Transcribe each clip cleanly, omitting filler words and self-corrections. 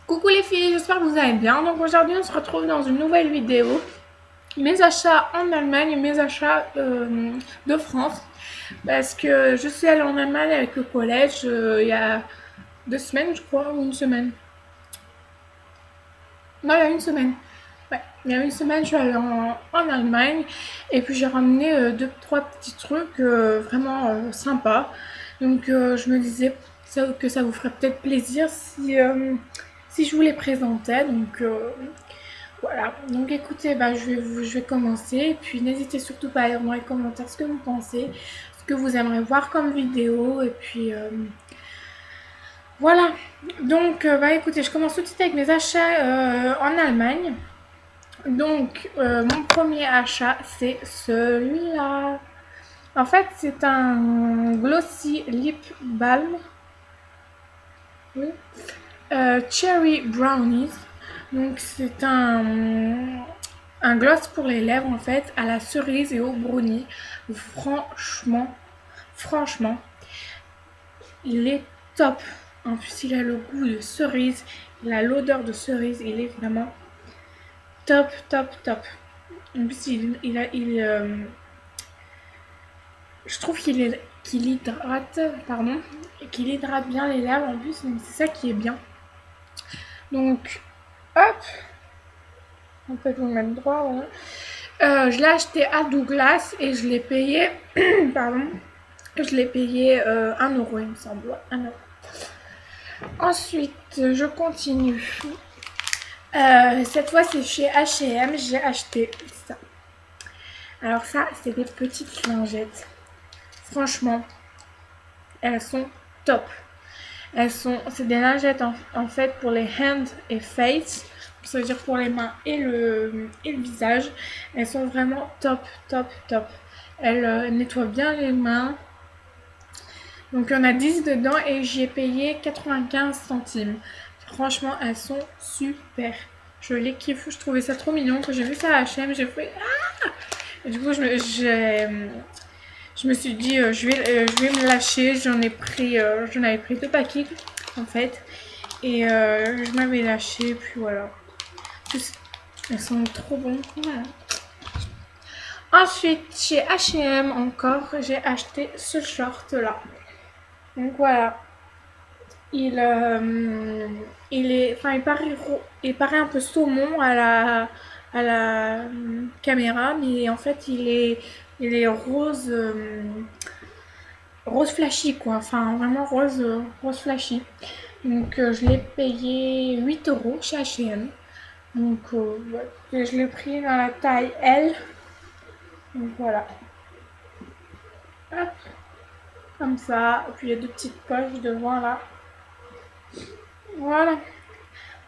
Coucou les filles, j'espère que vous allez bien. Donc aujourd'hui on se retrouve dans une nouvelle vidéo. Mes achats en Allemagne et mes achats de France. Parce que je suis allée en Allemagne avec le collège il y a 2 semaines je crois, ou une semaine. Non, il y a une semaine. Ouais, il y a une semaine je suis allée en Allemagne. Et puis j'ai ramené 2-3 petits trucs vraiment sympas. Donc je me disais que ça vous ferait peut-être plaisir si je vous les présentais. Donc voilà, donc écoutez, bah, je vais commencer. Et puis n'hésitez surtout pas à dire dans les commentaires ce que vous pensez, ce que vous aimeriez voir comme vidéo. Et puis voilà. Donc bah écoutez, je commence tout de suite avec mes achats en Allemagne. Donc mon premier achat, c'est celui-là. En fait, c'est un Glossy Lip Balm. Oui. Cherry Brownies. Donc c'est un gloss pour les lèvres en fait à la cerise et au brownie. Franchement, il est top. En plus, il a le goût de cerise, il a l'odeur de cerise, il est vraiment top, top, top. En plus, je trouve qu'il hydrate, pardon, et qu'il hydrate bien les lèvres en plus, donc c'est ça qui est bien. Donc, hop, on peut vous mettre droit, voilà. Je l'ai acheté à Douglas et je l'ai payé, pardon, je l'ai payé 1 euro, il me semble, 1 euro. Ensuite, je continue. Cette fois, c'est chez H&M, j'ai acheté ça. Alors ça, c'est des petites lingettes. Franchement, elles sont top. C'est des lingettes en fait pour les hands et face. Ça veut dire pour les mains et le visage. Elles sont vraiment top, top, top. Elles nettoient bien les mains. Donc il y en a 10 dedans et j'y ai payé 95 centimes. Franchement, elles sont super. Je les kiffe. Je trouvais ça trop mignon. Quand j'ai vu ça à H&M, j'ai fait ah. Et du coup, je me suis dit, je vais me lâcher. J'en avais pris 2 paquets en fait. Et je m'avais lâché. Puis voilà. Elles sont trop bonnes. Voilà. Ensuite, chez H&M encore, j'ai acheté ce short là. Donc voilà. Il paraît un peu saumon à la caméra, mais en fait il est rose, rose flashy quoi, enfin vraiment rose flashy. Donc je l'ai payé 8 euros chez H&M. Donc ouais. Je l'ai pris dans la taille L. Donc voilà. Hop, comme ça. Et puis il y a 2 petites poches devant là. Voilà.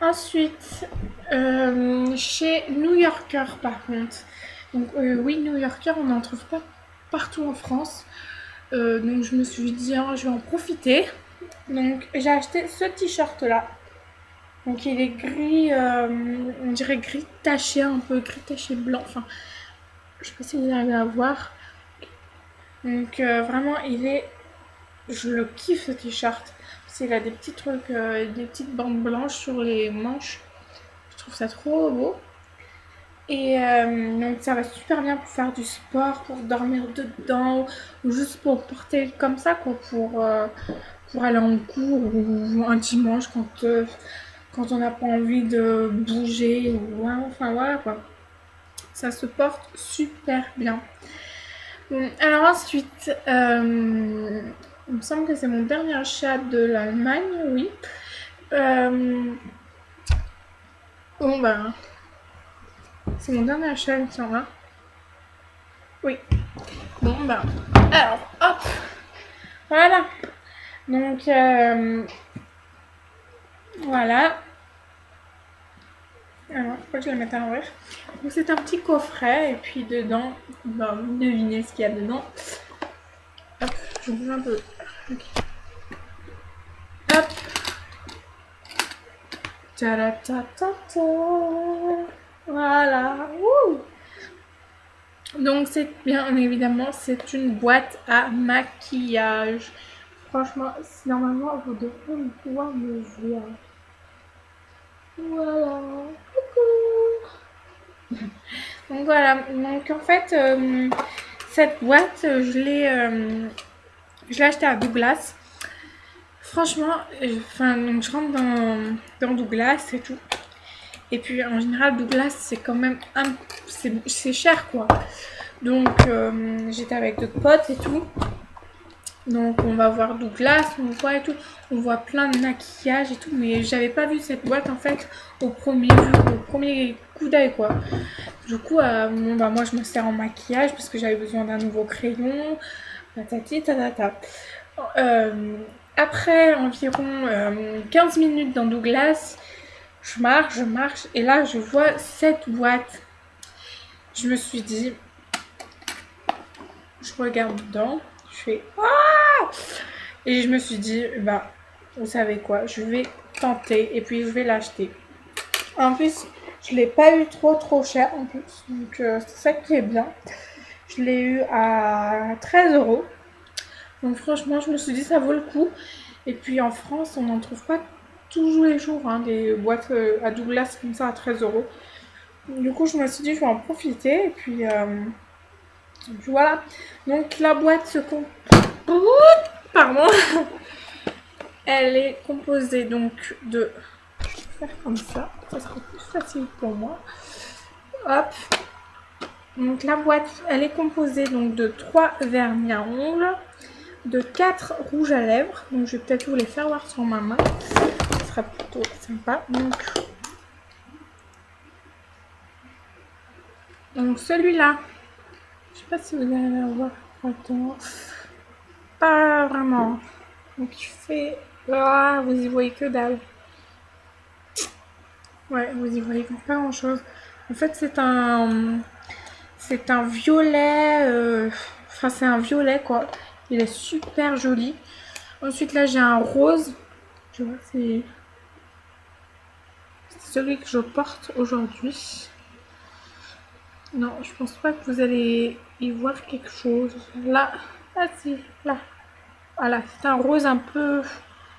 Ensuite, chez New Yorker par contre. Donc oui, New Yorker, on n'en trouve pas partout en France. Donc je me suis dit, hein, je vais en profiter. Donc j'ai acheté ce t-shirt là. Donc il est gris, on dirait gris taché, un peu gris taché blanc. Enfin, je sais pas si vous arrivez à voir. Donc vraiment, je le kiffe ce t-shirt. Il a des petits trucs, des petites bandes blanches sur les manches. Je trouve ça trop beau. Et donc ça va super bien pour faire du sport, pour dormir dedans, ou juste pour porter comme ça, quoi, pour aller en cours ou un dimanche quand on n'a pas envie de bouger. Ou, enfin voilà quoi. Ça se porte super bien. Alors ensuite, il me semble que c'est mon dernier achat de l'Allemagne, oui. Bon ben, c'est mon dernier achat, il me semble. Hein. Oui. Bon ben, alors hop, voilà. Donc voilà. Alors, je crois que je vais le mettre à l'envers. Donc c'est un petit coffret et puis dedans, ben, vous devinez ce qu'il y a dedans. Hop, je bouge un peu. Okay. Hop. Ta-da-ta-ta-ta. Voilà. Wouh. Donc c'est bien évidemment, c'est une boîte à maquillage. Franchement, normalement vous devrez pouvoir me voir. Voilà. Coucou. Donc voilà, donc en fait, cette boîte, je l'ai achetée à Douglas. Franchement, enfin, donc je rentre dans Douglas et tout. Et puis en général, Douglas, c'est quand même c'est cher quoi. Donc j'étais avec d'autres potes et tout. Donc on va voir Douglas, on voit et tout. On voit plein de maquillage et tout. Mais j'avais pas vu cette boîte en fait au premier coup d'œil quoi. Du coup, bon, bah, moi je me sers en maquillage parce que j'avais besoin d'un nouveau crayon. Patati tatata. Euh, Après environ 15 minutes dans Douglas, je marche, et là je vois cette boîte. Je me suis dit, je regarde dedans, je fais ah! Et je me suis dit, bah, vous savez quoi, je vais tenter et puis je vais l'acheter. En plus, je l'ai pas eu trop cher en plus, donc c'est ça qui est bien. Je l'ai eu à 13 €. Donc franchement, je me suis dit, ça vaut le coup. Et puis en France, on n'en trouve pas tous les jours hein, des boîtes à Douglas comme ça à 13 €. Du coup, je me suis dit, je vais en profiter. Et puis voilà. Donc la boîte se compose. Pardon. Elle est composée donc de. Je vais faire comme ça sera plus facile pour moi. Hop. Donc la boîte, elle est composée donc de 3 vernis à ongles, de 4 rouges à lèvres. Donc je vais peut-être vous les faire voir sur ma main. Ce sera plutôt sympa. Donc celui-là, je sais pas si vous allez la voir correctement. Pas vraiment. Donc il fait. Ah, vous y voyez que dalle. Ouais, vous y voyez pas grand chose. En fait, c'est un violet. Enfin, c'est un violet quoi. Il est super joli. Ensuite, là, j'ai un rose. Je vois, c'est celui que je porte aujourd'hui. Non, je pense pas que vous allez y voir quelque chose. Là, ah si, là. Voilà, c'est un rose un peu.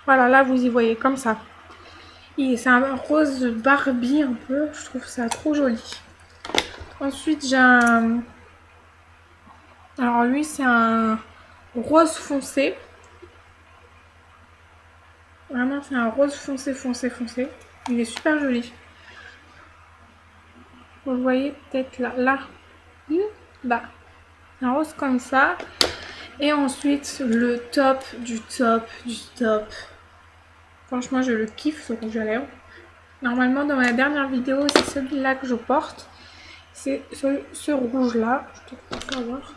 Voilà, là, vous y voyez comme ça. C'est un rose Barbie un peu. Je trouve ça trop joli. Ensuite, j'ai un. Alors, lui, c'est un rose foncé. Vraiment, c'est un rose foncé. Il est super joli. Vous le voyez peut-être là. Là. Un rose comme ça. Et ensuite, le top du top. Franchement, je le kiffe, ce rouge à lèvres. Normalement, dans ma dernière vidéo, c'est celui-là que je porte. C'est ce rouge-là. Je te faire voir.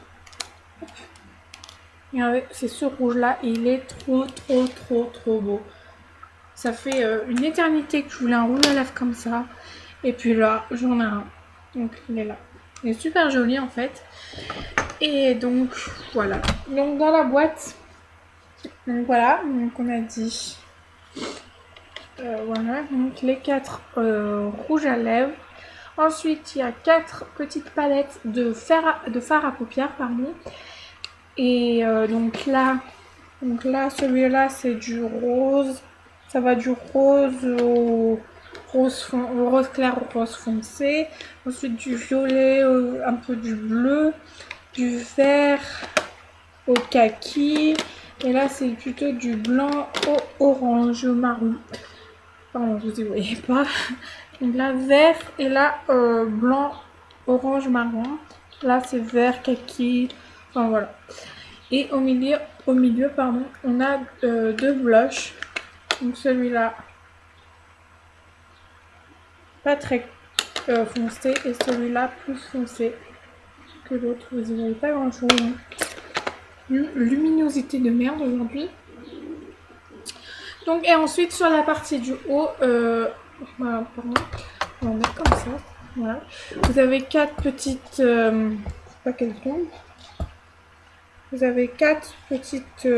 Regardez, c'est ce rouge-là. Il est trop beau. Ça fait une éternité que je voulais un rouge à lèvres comme ça. Et puis là, j'en ai un. Donc, il est là. Il est super joli, en fait. Et donc, voilà. Donc, dans la boîte... Donc, voilà. Donc, on a dit... voilà. Donc, les 4 rouges à lèvres. Ensuite, il y a 4 petites palettes de fard à paupières, pardon. Et donc là, celui-là, c'est du rose. Ça va du rose au rose clair au rose foncé. Ensuite, du violet, un peu du bleu, du vert au kaki. Et là, c'est plutôt du blanc au orange, au marron. Pardon, vous y voyez pas. Donc là, vert et là, blanc, orange, marron. Là, c'est vert, kaki. Enfin, voilà. Et au milieu, pardon, on a 2 blushs. Donc celui-là, pas très foncé, et celui-là plus foncé que l'autre. Vous n'y voyez pas grand-chose. Luminosité de merde aujourd'hui. Donc, et ensuite, sur la partie du haut, voilà, pardon, on va mettre comme ça. Voilà. Vous avez 4 petites... pas qu'elles tombent. Vous avez 4 petites...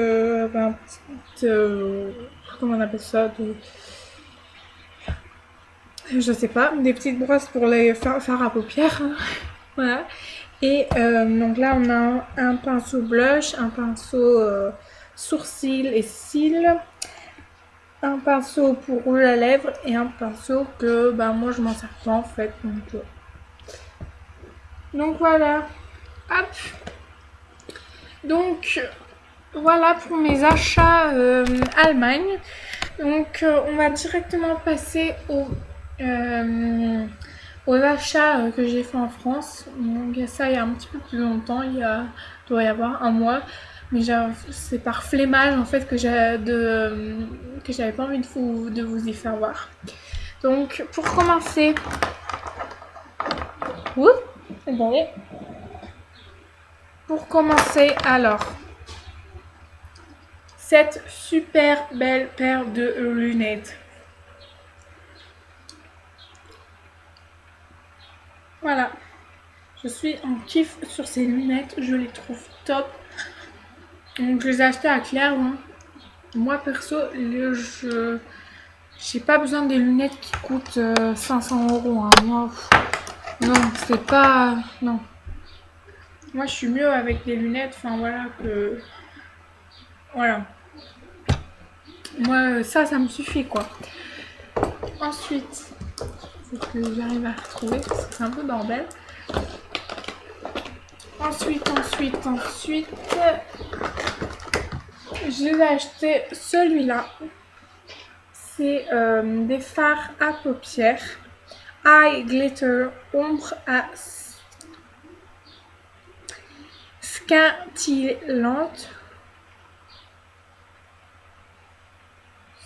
comment on appelle ça je sais pas, des petites brosses pour les fards à paupières. Voilà. Et donc là, on a un pinceau blush, un pinceau sourcils et cils, un pinceau pour rouge à lèvres et un pinceau que bah, moi je m'en sers pas en fait. Donc voilà. Hop. Donc voilà pour mes achats Allemagne. Donc on va directement passer aux achats que j'ai fait en France. Donc ça il y a un petit peu plus longtemps, doit y avoir un mois. Mais c'est par flemmage en fait que j'avais pas envie de vous y faire voir. Donc pour commencer, attendez. Pour commencer alors, cette super belle paire de lunettes. Voilà, je suis en kiff sur ces lunettes, je les trouve top. Donc je les ai achetées à Claire. Hein. Moi perso, j'ai pas besoin des lunettes qui coûtent 500 €. Hein. Moi, non, c'est pas... Non. Moi je suis mieux avec des lunettes, enfin voilà, que... Voilà. Moi ça me suffit quoi. Ensuite, faut que j'arrive à retrouver parce que c'est un peu bordel. Ensuite, je vais acheter celui-là. C'est des fards à paupières. Eye Glitter ombre à scintillante.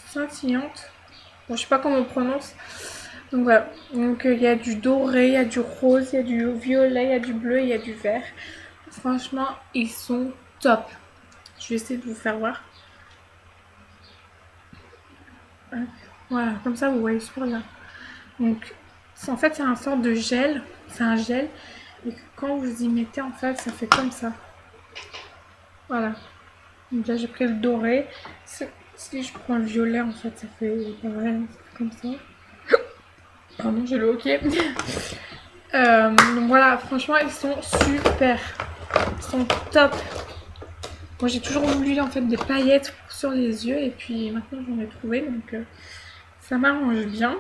Scintillante. Bon, je sais pas comment on prononce. Donc voilà. Donc il y a du doré, il y a du rose, il y a du violet, il y a du bleu, il y a du vert. Franchement, ils sont top. Je vais essayer de vous faire voir. Voilà, comme ça vous voyez super bien. Donc en fait c'est un sorte de gel, c'est un gel. Et quand vous y mettez en fait ça fait comme ça. Voilà. Donc là j'ai pris le doré. Si je prends le violet en fait ça fait pareil, comme ça. Pardon, j'ai le hoquet. Donc voilà, franchement ils sont super. Ils sont top. Moi j'ai toujours voulu en fait des paillettes sur les yeux et puis maintenant j'en ai trouvé donc ça m'arrange bien.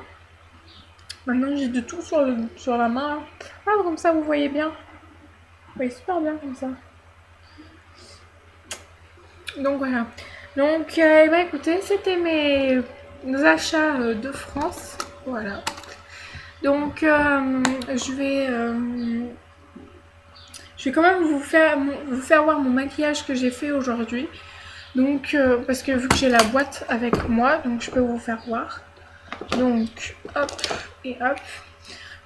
Maintenant j'ai de tout sur la main. Ah comme ça vous voyez bien. Vous voyez super bien comme ça. Donc voilà. Donc bah, écoutez, c'était mes achats de France. Voilà. Donc je vais quand même vous faire voir mon maquillage que j'ai fait aujourd'hui. Donc parce que vu que j'ai la boîte avec moi, donc je peux vous faire voir. Donc hop et hop.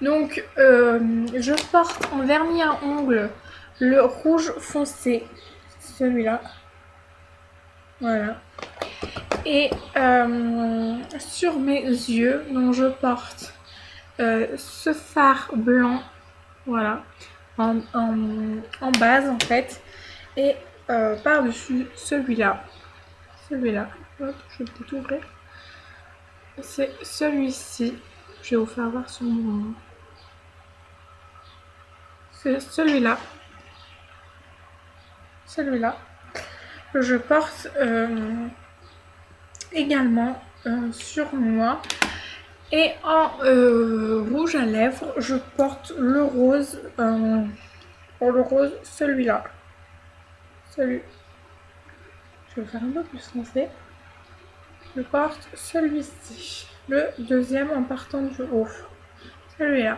Donc je porte en vernis à ongles le rouge foncé, celui-là. Voilà. Et sur mes yeux, donc je porte ce fard blanc, voilà, en base en fait. Et par-dessus celui-là. Celui-là. Hop, je vais peut-être ouvrir. C'est celui-ci. Je vais vous faire voir sur mon... C'est celui-là. Celui-là. Que je porte également sur moi. Et en rouge à lèvres, je porte le rose. Pour le rose, celui-là. Celui. Je vais faire un peu plus foncé. Je porte celui-ci. Le deuxième en partant du haut. Celui-là.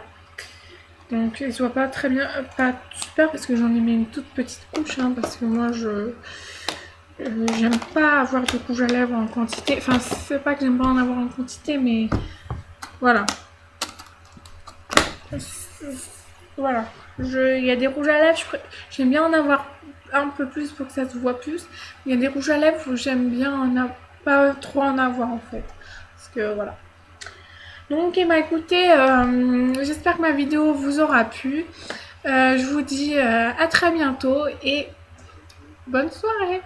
Donc il ne soit pas très bien, pas super parce que j'en ai mis une toute petite couche. Hein, parce que moi j'aime pas avoir de rouge à lèvres en quantité. Enfin c'est pas que j'aime pas en avoir en quantité mais voilà. Voilà. Il y a des rouges à lèvres, j'aime bien en avoir un peu plus pour que ça se voit plus. Il y a des rouges à lèvres où j'aime bien pas trop en avoir en fait. Parce que voilà. Donc écoutez, j'espère que ma vidéo vous aura plu. Je vous dis à très bientôt et bonne soirée.